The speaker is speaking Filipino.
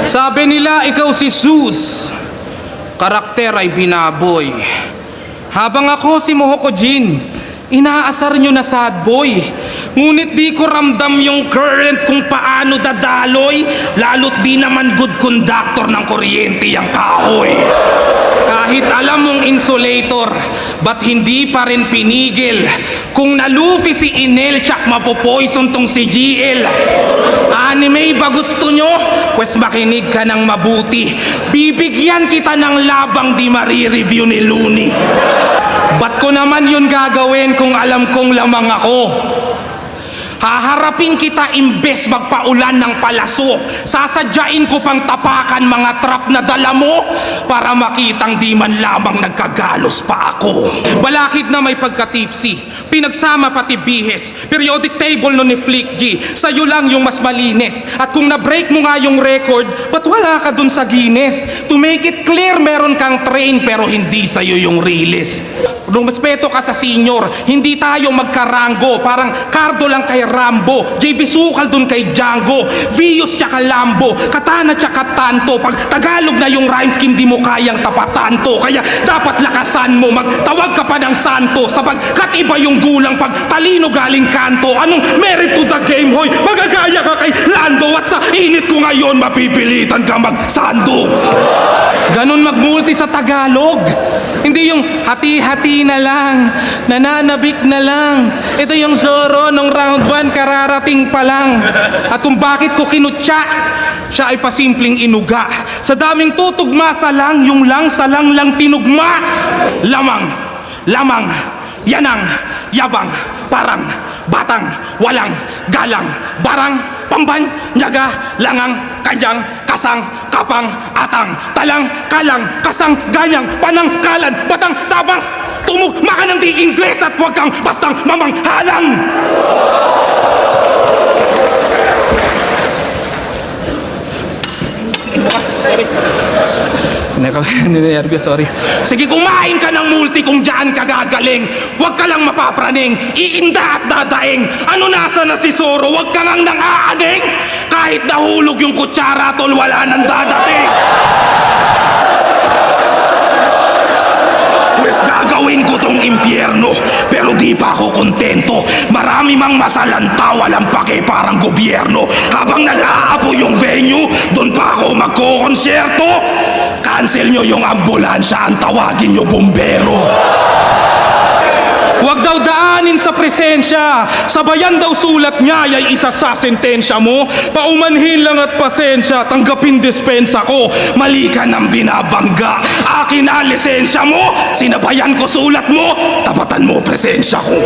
Sabi nila ikaw si Zeus, karakter ay binaboy. Habang ako si Mohoko Jin, inaasar nyo na sad boy. Ngunit di ko ramdam yung current kung paano dadaloy, lalo't di naman good conductor ng kuryente yung kahoy. Kahit alam mong insulator, ba't hindi pa rin pinigil? Kung nalufi si Inel, tsak mapopoison tong si GL. Anime ba gusto nyo? Pwes makinig ka ng mabuti. Bibigyan kita ng labang di marireview ni Looney. Ba't ko naman yun gagawin kung alam kong lamang ako? Haharapin kita imbes magpaulan ng palaso. Sasadyain ko pang tapakan mga trap na dala mo para makitang di man lamang nagkagalos pa ako. Balakid na may pagka-tipsy, pinagsama pati bihes, periodic table no ni Flick G. Sa'yo lang yung mas malinis. At kung na-break mo nga yung record, ba't wala ka dun sa Guinness? To make it clear, meron kang train pero hindi sa'yo yung release. Rumaspeto ka sa senior, hindi tayo magkarango. Parang Cardo lang kay Rambo, JB Sukal dun kay Django, Vios tsaka Lambo, Katana tsaka Tanto. Pag Tagalog na yung rhyme scheme, di mo kayang tapatan to. Kaya dapat lakasan mo, magtawag ka pa ng santo. Sapagkat iba yung gulang pag talino galing kanto. Anong merit to the game, hoy? Magagaya ka kay Lando at sa init ko ngayon, mapipilitan ka magsando. Ganon magmulti sa Tagalog. Hindi yung hati-hati na lang, nananabik na lang. Ito yung Zoro nung round 1, kararating pa lang. At kung bakit ko kinutya, siya ay pasimpleng inuga. Sa daming tutugma sa lang, yung lang sa lang tinugma. Lamang, lamang, yanang, yabang, parang, batang, walang, galang, barang, pamban, nyaga, langang, kanyang, kasang, kapang, atang, talang, kalang, kasang, ganyang, panang, kalan, batang, tabang. Tumugma ka ng di Ingles at huwag kang bastang mamanghalang. Sorry. Ninervyo, sorry. Sige, kumain ka ng multi kung dyan ka gagaling. Huwag ka lang mapapraning, iinda at dadaing. Ano nasa na si Zoro? Huwag ka ngang nang-aaning. Kahit nahulog yung kutsara, tol, wala nang dadating. Pues gagawin ko tong impyerno, pero di pa ako kontento. Marami mang masalanta, walang pake parang gobyerno. Habang nag-aapo yung venue, doon pa ako magkokonsyerto. Cancel nyo yung ambulansya, ang tawagin nyo bumbero. Huwag daw daanin sa presensya, sabayan daw sulat niya, ay isa sa sentensya mo. Paumanhin lang at pasensya, tanggapin dispensa ko. Mali ka ng binabangga, akin ang lisensya mo. Sinabayan ko sulat mo, tapatan mo presensya ko.